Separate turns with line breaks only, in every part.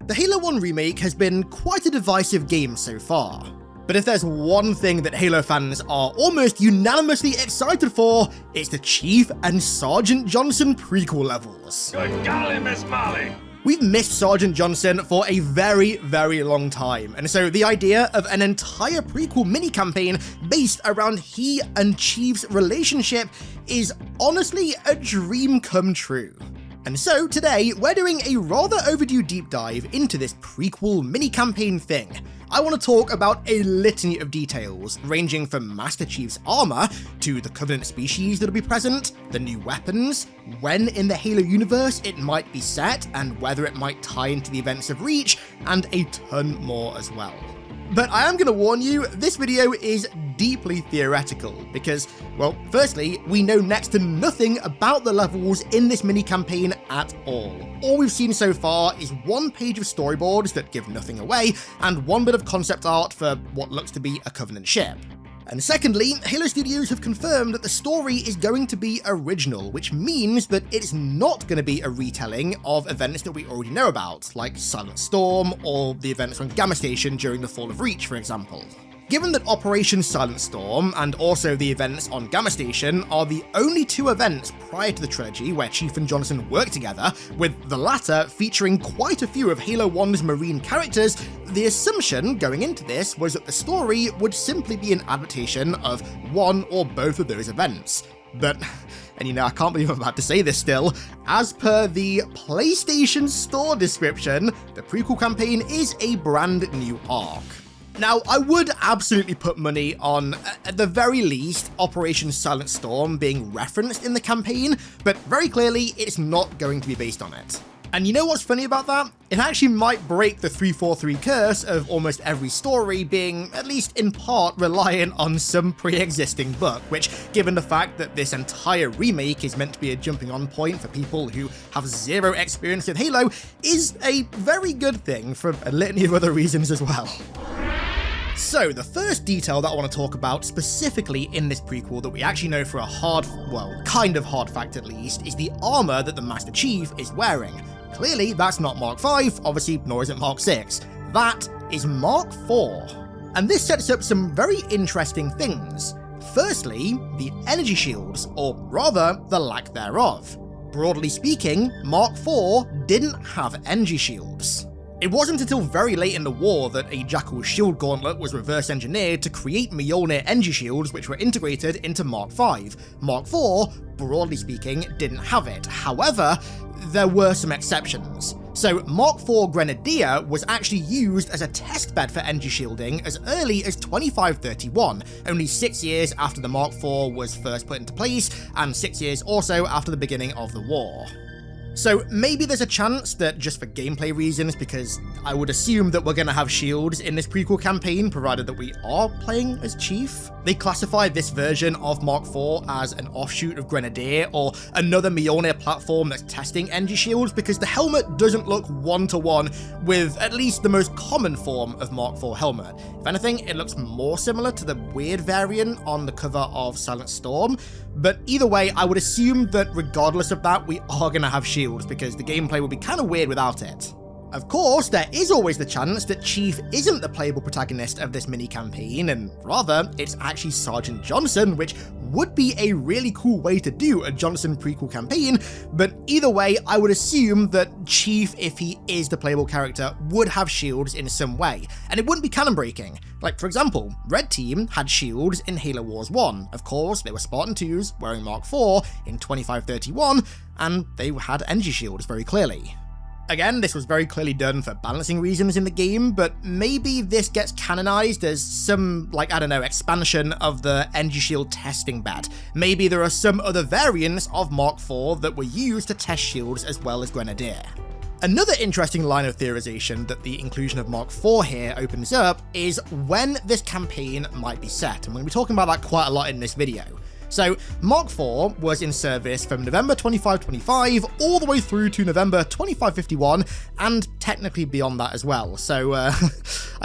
The Halo 1 remake has been quite a divisive game so far, but if there's one thing that Halo fans are almost unanimously excited for, it's the Chief and Sergeant Johnson prequel levels.
Good golly, Miss Molly!
We've missed Sergeant Johnson for a very, very long time, and so the idea of an entire prequel mini-campaign based around he and Chief's relationship is honestly a dream come true. And so today, we're doing a rather overdue deep dive into this prequel mini-campaign thing. I want to talk about a litany of details, ranging from Master Chief's armor, to the Covenant species that'll be present, the new weapons, when in the Halo universe it might be set, and whether it might tie into the events of Reach, and a ton more as well. But I am going to warn you, this video is deeply theoretical, because, well, firstly, we know next to nothing about the levels in this mini-campaign at all. All we've seen so far is one page of storyboards that give nothing away, and one bit of concept art for what looks to be a Covenant ship. And secondly, Halo Studios have confirmed that the story is going to be original, which means that it's not going to be a retelling of events that we already know about, like Silent Storm or the events on Gamma Station during the Fall of Reach, for example. Given that Operation Silent Storm and also the events on Gamma Station are the only two events prior to the trilogy where Chief and Johnson work together, with the latter featuring quite a few of Halo 1's Marine characters, the assumption going into this was that the story would simply be an adaptation of one or both of those events. But, and you know, I can't believe I'm about to say this still, as per the PlayStation Store description, the prequel campaign is a brand new arc. Now, I would absolutely put money on, at the very least, Operation Silent Storm being referenced in the campaign, but very clearly, it's not going to be based on it. And you know what's funny about that? It actually might break the 343 curse of almost every story being, at least in part, reliant on some pre-existing book, which, given the fact that this entire remake is meant to be a jumping-on point for people who have zero experience with Halo, is a very good thing for a litany of other reasons as well. So, the first detail that I want to talk about specifically in this prequel that we actually know for a kind of hard fact at least, is the armor that the Master Chief is wearing. Clearly, that's not Mark V, obviously, nor is it Mark VI. That is Mark IV. And this sets up some very interesting things. Firstly, the energy shields, or rather, the lack thereof. Broadly speaking, Mark IV didn't have energy shields. It wasn't until very late in the war that a Jackal shield gauntlet was reverse engineered to create Mjolnir energy shields, which were integrated into Mark V. Mark IV, broadly speaking, didn't have it. However, there were some exceptions. So Mark IV Grenadier was actually used as a testbed for energy shielding as early as 2531, only 6 years after the Mark IV was first put into place, and 6 years also after the beginning of the war. So maybe there's a chance that, just for gameplay reasons, because I would assume that we're going to have shields in this prequel campaign, provided that we are playing as Chief, they classify this version of Mark IV as an offshoot of Grenadier, or another Mjolnir platform that's testing energy shields, because the helmet doesn't look one-to-one with at least the most common form of Mark IV helmet. If anything, it looks more similar to the weird variant on the cover of Silent Storm, but either way, I would assume that regardless of that, we are going to have shields, because the gameplay would be kind of weird without it. Of course, there is always the chance that Chief isn't the playable protagonist of this mini-campaign, and rather, it's actually Sergeant Johnson, which would be a really cool way to do a Johnson prequel campaign, but either way, I would assume that Chief, if he is the playable character, would have shields in some way, and it wouldn't be canon breaking. Like, for example, Red Team had shields in Halo Wars 1. Of course, they were Spartan 2s wearing Mark IV in 2531, and they had energy shields very clearly. Again, this was very clearly done for balancing reasons in the game, but maybe this gets canonized as some, expansion of the energy shield testing bed. Maybe there are some other variants of Mark IV that were used to test shields as well as Grenadier. Another interesting line of theorization that the inclusion of Mark IV here opens up is when this campaign might be set, and we're going to be talking about that quite a lot in this video. So, Mark IV was in service from November 2525 all the way through to November 2551, and technically beyond that as well. So, I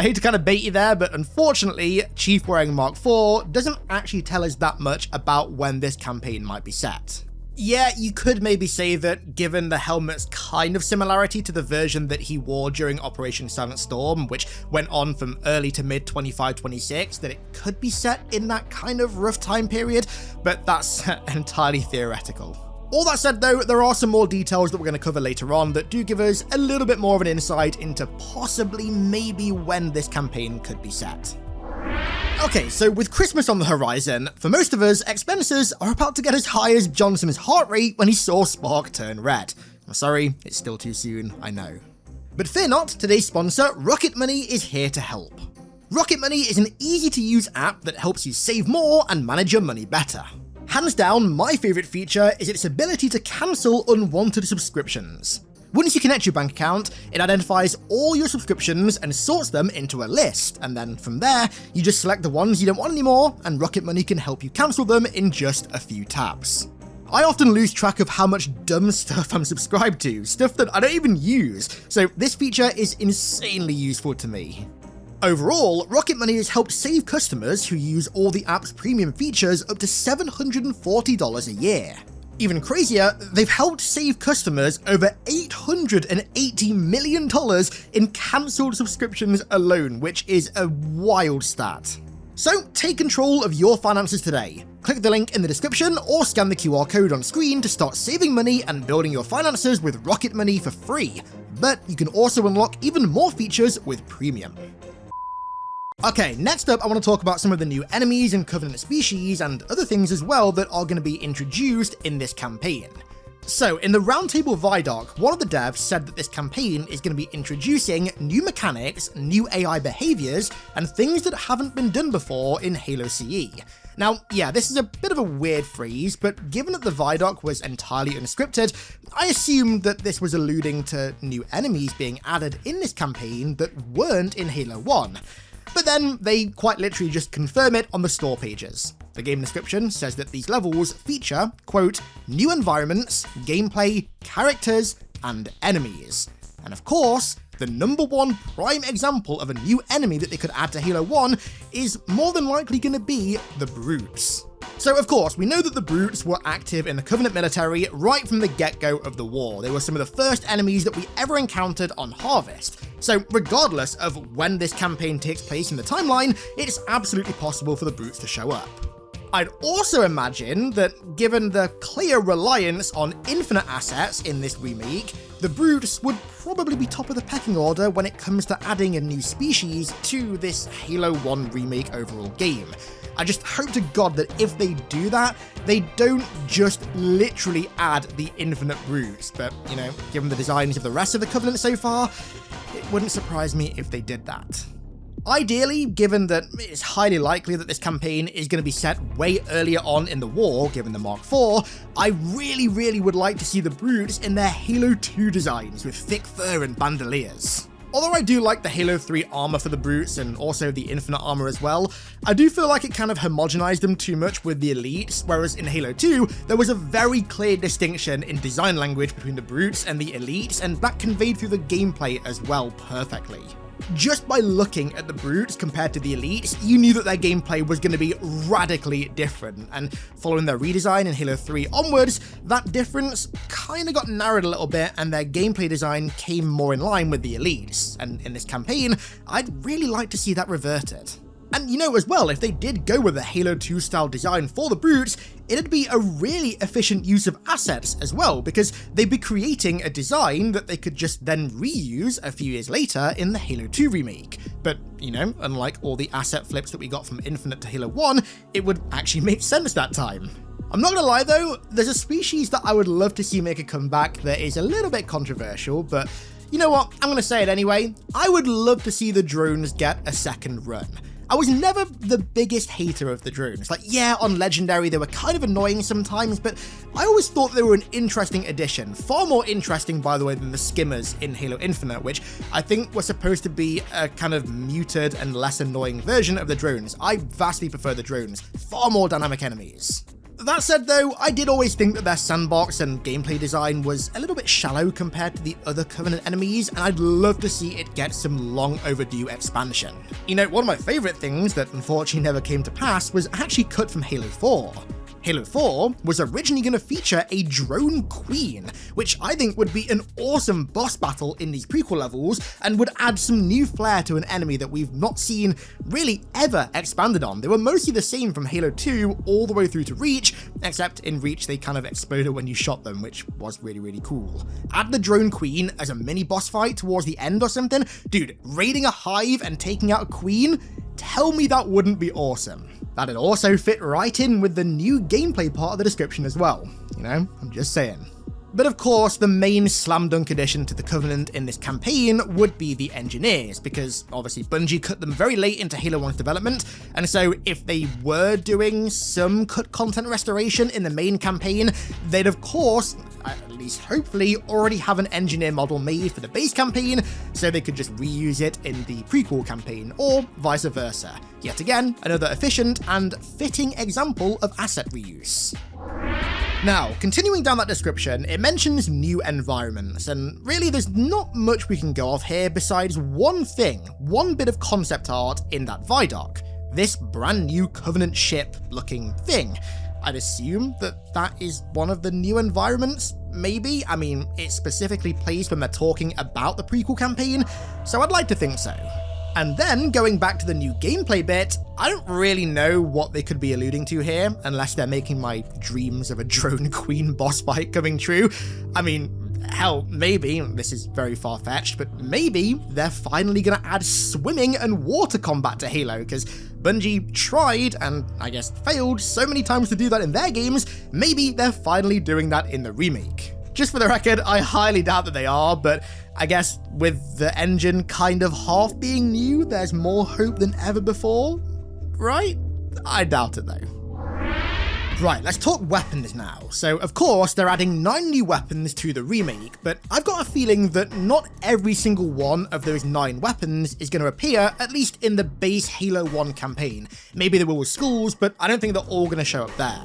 hate to kind of bait you there, but unfortunately, Chief wearing Mark IV doesn't actually tell us that much about when this campaign might be set. Yeah, you could maybe say that given the helmet's kind of similarity to the version that he wore during Operation Silent Storm, which went on from early to mid 25-26, that it could be set in that kind of rough time period, but that's entirely theoretical. All that said though, there are some more details that we're going to cover later on that do give us a little bit more of an insight into possibly maybe when this campaign could be set. Okay, so with Christmas on the horizon, for most of us, expenses are about to get as high as Johnson's heart rate when he saw Spark turn red. I'm sorry, it's still too soon, I know. But fear not, today's sponsor, Rocket Money, is here to help. Rocket Money is an easy-to-use app that helps you save more and manage your money better. Hands down, my favourite feature is its ability to cancel unwanted subscriptions. Once you connect your bank account, it identifies all your subscriptions and sorts them into a list, and then from there, you just select the ones you don't want anymore, and Rocket Money can help you cancel them in just a few taps. I often lose track of how much dumb stuff I'm subscribed to, stuff that I don't even use, so this feature is insanely useful to me. Overall, Rocket Money has helped save customers who use all the app's premium features up to $740 a year. Even crazier, they've helped save customers over $880 million in cancelled subscriptions alone, which is a wild stat. So take control of your finances today. Click the link in the description or scan the QR code on screen to start saving money and building your finances with Rocket Money for free. But you can also unlock even more features with Premium. Okay, next up I want to talk about some of the new enemies and Covenant species and other things as well that are going to be introduced in this campaign. So, in the Roundtable Vidoc, one of the devs said that this campaign is going to be introducing new mechanics, new AI behaviours, and things that haven't been done before in Halo CE. Now, yeah, this is a bit of a weird phrase, but given that the Vidoc was entirely unscripted, I assumed that this was alluding to new enemies being added in this campaign that weren't in Halo 1. But then they quite literally just confirm it on the store pages. The game description says that these levels feature, quote, new environments, gameplay, characters, and enemies. And of course, the number one prime example of a new enemy that they could add to Halo 1 is more than likely going to be the Brutes. So of course, we know that the Brutes were active in the Covenant military right from the get-go of the war. They were some of the first enemies that we ever encountered on Harvest. So regardless of when this campaign takes place in the timeline, it's absolutely possible for the Brutes to show up. I'd also imagine that given the clear reliance on infinite assets in this remake, the Brutes would probably be top of the pecking order when it comes to adding a new species to this Halo 1 remake overall game. I just hope to God that if they do that, they don't just literally add the infinite Brutes, but, you know, given the designs of the rest of the Covenant so far, it wouldn't surprise me if they did that. Ideally, given that it's highly likely that this campaign is going to be set way earlier on in the war, given the Mark IV, I really would like to see the Brutes in their Halo 2 designs with thick fur and bandoliers. Although I do like the Halo 3 armor for the Brutes and also the Infinite armor as well, I do feel like it kind of homogenized them too much with the Elites, whereas in Halo 2, there was a very clear distinction in design language between the Brutes and the Elites, and that conveyed through the gameplay as well perfectly. Just by looking at the Brutes compared to the Elites, you knew that their gameplay was going to be radically different, and following their redesign in Halo 3 onwards, that difference kind of got narrowed a little bit and their gameplay design came more in line with the Elites, and in this campaign, I'd really like to see that reverted. And you know as well, if they did go with a Halo 2 style design for the Brutes, it'd be a really efficient use of assets as well, because they'd be creating a design that they could just then reuse a few years later in the Halo 2 remake. But, you know, unlike all the asset flips that we got from Infinite to Halo 1, it would actually make sense that time. I'm not gonna lie though, there's a species that I would love to see make a comeback that is a little bit controversial, but you know what, I'm gonna say it anyway. I would love to see the drones get a second run. I was never the biggest hater of the drones. Like, yeah, on Legendary they were kind of annoying sometimes, but I always thought they were an interesting addition. Far more interesting, by the way, than the skimmers in Halo Infinite, which I think were supposed to be a kind of muted and less annoying version of the drones. I vastly prefer the drones. Far more dynamic enemies. That said though, I did always think that their sandbox and gameplay design was a little bit shallow compared to the other Covenant enemies, and I'd love to see it get some long overdue expansion. You know, one of my favourite things that unfortunately never came to pass was actually cut from Halo 4. Halo 4 was originally going to feature a drone queen, which I think would be an awesome boss battle in these prequel levels and would add some new flair to an enemy that we've not seen really ever expanded on. They were mostly the same from Halo 2 all the way through to Reach, except in Reach they kind of exploded when you shot them, which was really, really cool. Add the drone queen as a mini boss fight towards the end or something? Dude, raiding a hive and taking out a queen? Tell me that wouldn't be awesome. That'd also fit right in with the new gameplay part of the description as well. You know, I'm just saying. But of course, the main slam dunk addition to the Covenant in this campaign would be the engineers, because obviously Bungie cut them very late into Halo 1's development, and so if they were doing some cut content restoration in the main campaign, they'd of course, at least hopefully, already have an engineer model made for the base campaign, so they could just reuse it in the prequel campaign, or vice versa. Yet again, another efficient and fitting example of asset reuse. Now, continuing down that description, it mentions new environments, and really there's not much we can go off here besides one thing, one bit of concept art in that Vidoc, this brand new Covenant ship looking thing. I'd assume that that is one of the new environments, maybe? I mean, it's specifically placed when they're talking about the prequel campaign, so I'd like to think so. And then, going back to the new gameplay bit, I don't really know what they could be alluding to here, unless they're making my dreams of a drone queen boss fight coming true. I mean, hell, maybe, this is very far-fetched, but maybe they're finally gonna add swimming and water combat to Halo, because Bungie tried, and I guess failed, so many times to do that in their games, maybe they're finally doing that in the remake. Just for the record, I highly doubt that they are, but I guess with the engine kind of half being new, there's more hope than ever before, right? I doubt it though. Right, let's talk weapons now. So of course, they're adding 9 new weapons to the remake, but I've got a feeling that not every single one of those 9 weapons is going to appear, at least in the base Halo 1 campaign. Maybe they will with schools, but I don't think they're all going to show up there.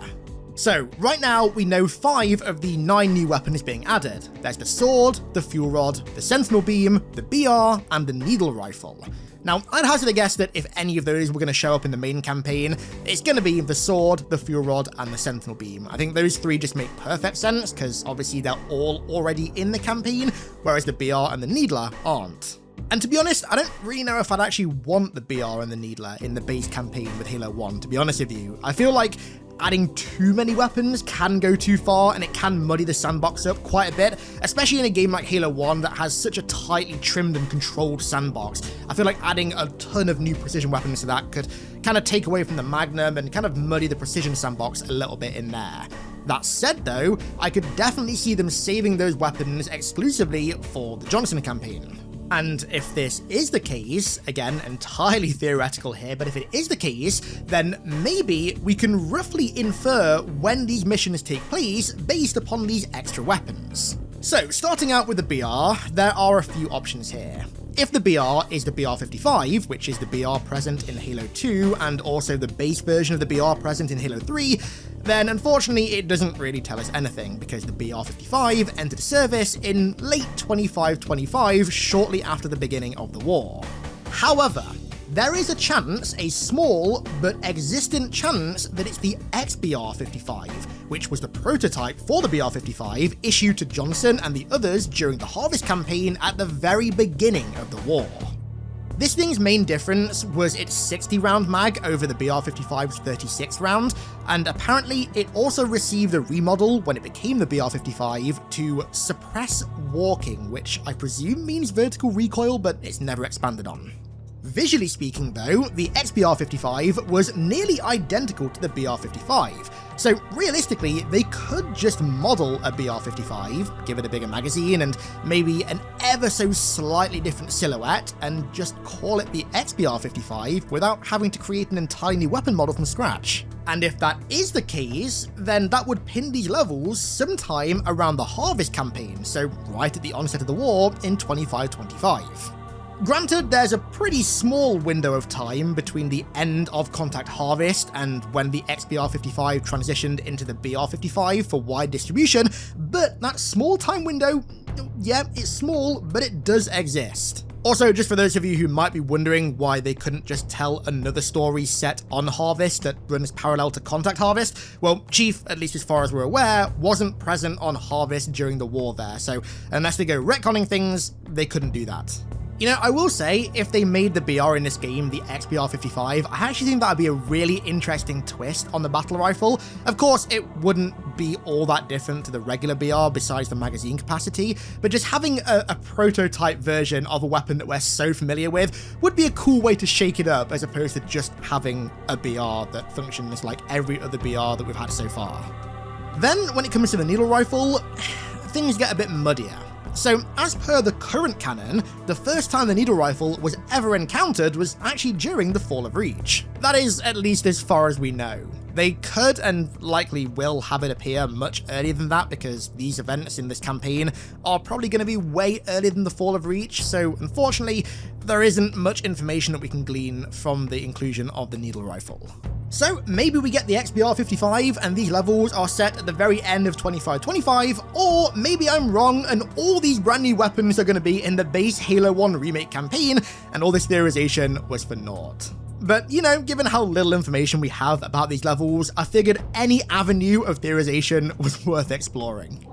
So, right now, we know 5 of the 9 new weapons being added. There's the sword, the fuel rod, the sentinel beam, the BR, and the needle rifle. Now, I'd hazard a guess that if any of those were going to show up in the main campaign, it's going to be the sword, the fuel rod, and the sentinel beam. I think those 3 just make perfect sense, because obviously they're all already in the campaign, whereas the BR and the needler aren't. And to be honest, I don't really know if I'd actually want the BR and the needler in the base campaign with Halo 1, to be honest with you. I feel like adding too many weapons can go too far, and it can muddy the sandbox up quite a bit, especially in a game like Halo 1 that has such a tightly trimmed and controlled sandbox. I feel like adding a ton of new precision weapons to that could kind of take away from the Magnum and kind of muddy the precision sandbox a little bit in there. That said though, I could definitely see them saving those weapons exclusively for the Johnson campaign. And if this is the case, again, entirely theoretical here, but if it is the case, then maybe we can roughly infer when these missions take place based upon these extra weapons. So, starting out with the BR, there are a few options here. If the BR is the BR55, which is the BR present in Halo 2 and also the base version of the BR present in Halo 3, then unfortunately it doesn't really tell us anything, because the BR55 entered service in late 2525, shortly after the beginning of the war. However, there is a chance, a small but existent chance, that it's the XBR55, which was the prototype for the BR55 issued to Johnson and the others during the Harvest campaign at the very beginning of the war. This thing's main difference was its 60-round mag over the BR55's 36 round, and apparently it also received a remodel when it became the BR55 to suppress walking, which I presume means vertical recoil, but it's never expanded on. Visually speaking though, the XBR55 was nearly identical to the BR55, so realistically they could just model a BR55, give it a bigger magazine and maybe an ever so slightly different silhouette, and just call it the XBR55 without having to create an entirely new weapon model from scratch. And if that is the case, then that would pin these levels sometime around the Harvest campaign, so right at the onset of the war in 2525. Granted, there's a pretty small window of time between the end of Contact Harvest and when the XBR55 transitioned into the BR55 for wide distribution, but that small time window, yeah, it's small, but it does exist. Also, just for those of you who might be wondering why they couldn't just tell another story set on Harvest that runs parallel to Contact Harvest, well, Chief, at least as far as we're aware, wasn't present on Harvest during the war there, so unless they go retconning things, they couldn't do that. You know, I will say, if they made the BR in this game the XBR-55, I actually think that would be a really interesting twist on the battle rifle. Of course, it wouldn't be all that different to the regular BR besides the magazine capacity, but just having a prototype version of a weapon that we're so familiar with would be a cool way to shake it up, as opposed to just having a BR that functions like every other BR that we've had so far. Then, when it comes to the needle rifle, things get a bit muddier. So, as per the current canon, the first time the needle rifle was ever encountered was actually during the Fall of Reach. That is, at least as far as we know. They could and likely will have it appear much earlier than that, because these events in this campaign are probably going to be way earlier than the Fall of Reach, so unfortunately, there isn't much information that we can glean from the inclusion of the needle rifle. So maybe we get the XBR-55 and these levels are set at the very end of 2525, or maybe I'm wrong and all these brand new weapons are going to be in the base Halo 1 remake campaign and all this theorization was for naught. But, you know, given how little information we have about these levels, I figured any avenue of theorization was worth exploring.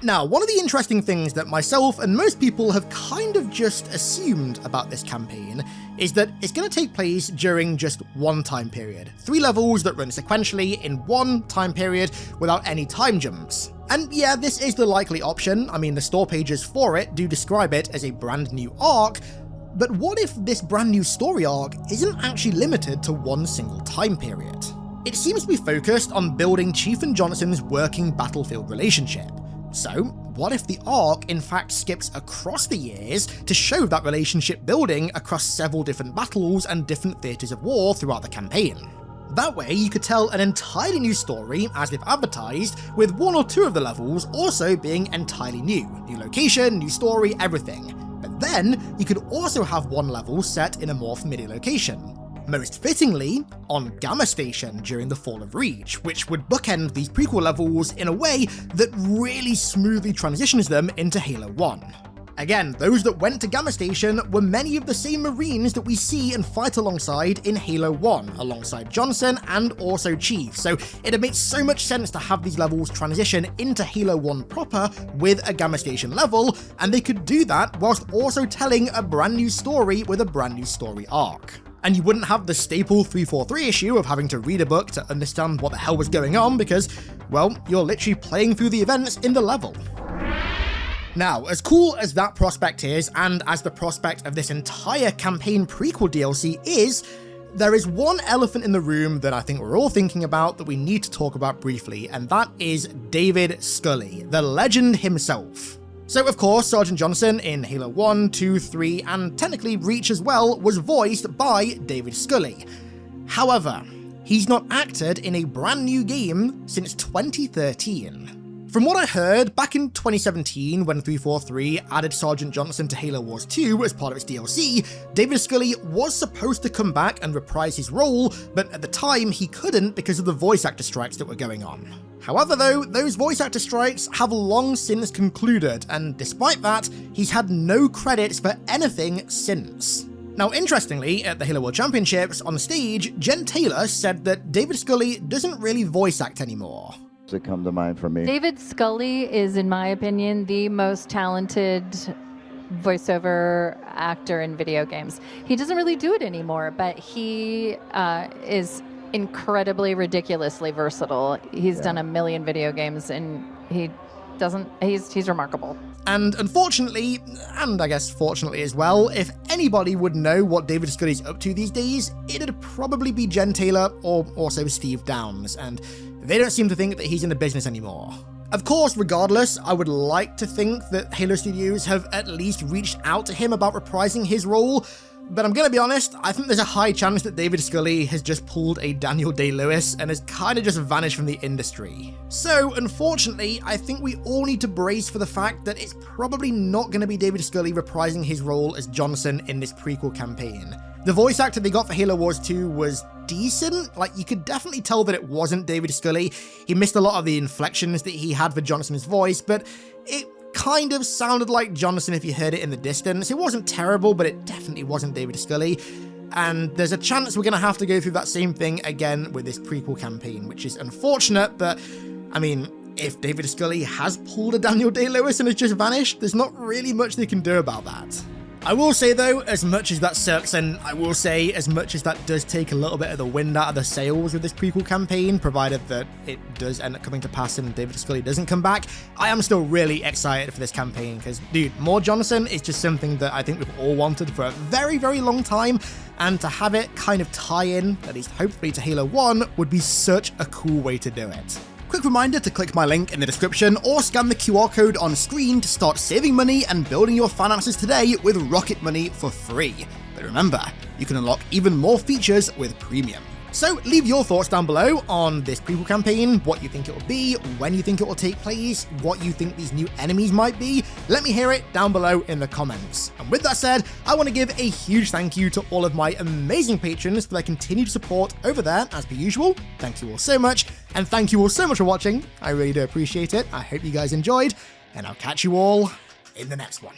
Now, one of the interesting things that myself and most people have kind of just assumed about this campaign is that it's going to take place during just one time period. 3 levels that run sequentially in one time period without any time jumps. And yeah, this is the likely option. I mean, the store pages for it do describe it as a brand new arc, but what if this brand new story arc isn't actually limited to one single time period? It seems to be focused on building Chief and Johnson's working battlefield relationship. So, what if the arc in fact skips across the years to show that relationship building across several different battles and different theatres of war throughout the campaign? That way, you could tell an entirely new story, as they've advertised, with 1 or 2 of the levels also being entirely new. New location, new story, everything. But then, you could also have one level set in a more familiar location. Most fittingly, on Gamma Station during the Fall of Reach, which would bookend these prequel levels in a way that really smoothly transitions them into Halo 1. Again, those that went to Gamma Station were many of the same Marines that we see and fight alongside in Halo 1, alongside Johnson and also Chief, so it'd make so much sense to have these levels transition into Halo 1 proper with a Gamma Station level, and they could do that whilst also telling a brand new story with a brand new story arc. And you wouldn't have the staple 343 issue of having to read a book to understand what the hell was going on because, well, you're literally playing through the events in the level. Now, as cool as that prospect is, and as the prospect of this entire campaign prequel DLC is, there is one elephant in the room that I think we're all thinking about that we need to talk about briefly, and that is David Scully, the legend himself. So of course, Sergeant Johnson in Halo 1, 2, 3, and technically Reach as well was voiced by David Scully. However, he's not acted in a brand new game since 2013. From what I heard, back in 2017 when 343 added Sergeant Johnson to Halo Wars 2 as part of its DLC, David Scully was supposed to come back and reprise his role, but at the time he couldn't because of the voice actor strikes that were going on. However though, those voice actor strikes have long since concluded, and despite that, he's had no credits for anything since. Now interestingly, at the Halo World Championships on stage, Jen Taylor said that David Scully doesn't really voice act anymore.
That come to mind for me.
David Scully is, in my opinion, the most talented voiceover actor in video games. He doesn't really do it anymore, but he is incredibly, ridiculously versatile. He's done a million video games, and he's remarkable.
And unfortunately, and I guess fortunately as well, if anybody would know what David Scully's up to these days, it'd probably be Jen Taylor or also Steve Downes, and they don't seem to think that he's in the business anymore. Of course, regardless, I would like to think that Halo Studios have at least reached out to him about reprising his role, but I'm gonna be honest, I think there's a high chance that David Scully has just pulled a Daniel Day-Lewis and has kinda just vanished from the industry. So, unfortunately, I think we all need to brace for the fact that it's probably not gonna be David Scully reprising his role as Johnson in this prequel campaign. The voice actor they got for Halo Wars 2 was decent, like you could definitely tell that it wasn't David Scully. He missed a lot of the inflections that he had for Johnson's voice, but it kind of sounded like Jonathan if you heard it in the distance. It wasn't terrible, but it definitely wasn't David Scully. And there's a chance we're going to have to go through that same thing again with this prequel campaign, which is unfortunate, but I mean, if David Scully has pulled a Daniel Day-Lewis and has just vanished, there's not really much they can do about that. I will say though, as much as that sucks, and I will say as much as that does take a little bit of the wind out of the sails with this prequel campaign, provided that it does end up coming to pass and David Scully doesn't come back, I am still really excited for this campaign because, dude, more Jonathan is just something that I think we've all wanted for a very, very long time, and to have it kind of tie in, at least hopefully, to Halo 1 would be such a cool way to do it. Quick reminder to click my link in the description or scan the QR code on screen to start saving money and building your finances today with Rocket Money for free. But remember, you can unlock even more features with Premium. So leave your thoughts down below on this prequel campaign, what you think it will be, when you think it will take place, what you think these new enemies might be. Let me hear it down below in the comments. And with that said, I want to give a huge thank you to all of my amazing patrons for their continued support over there, as per usual. Thank you all so much, and thank you all so much for watching. I really do appreciate it. I hope you guys enjoyed, and I'll catch you all in the next one.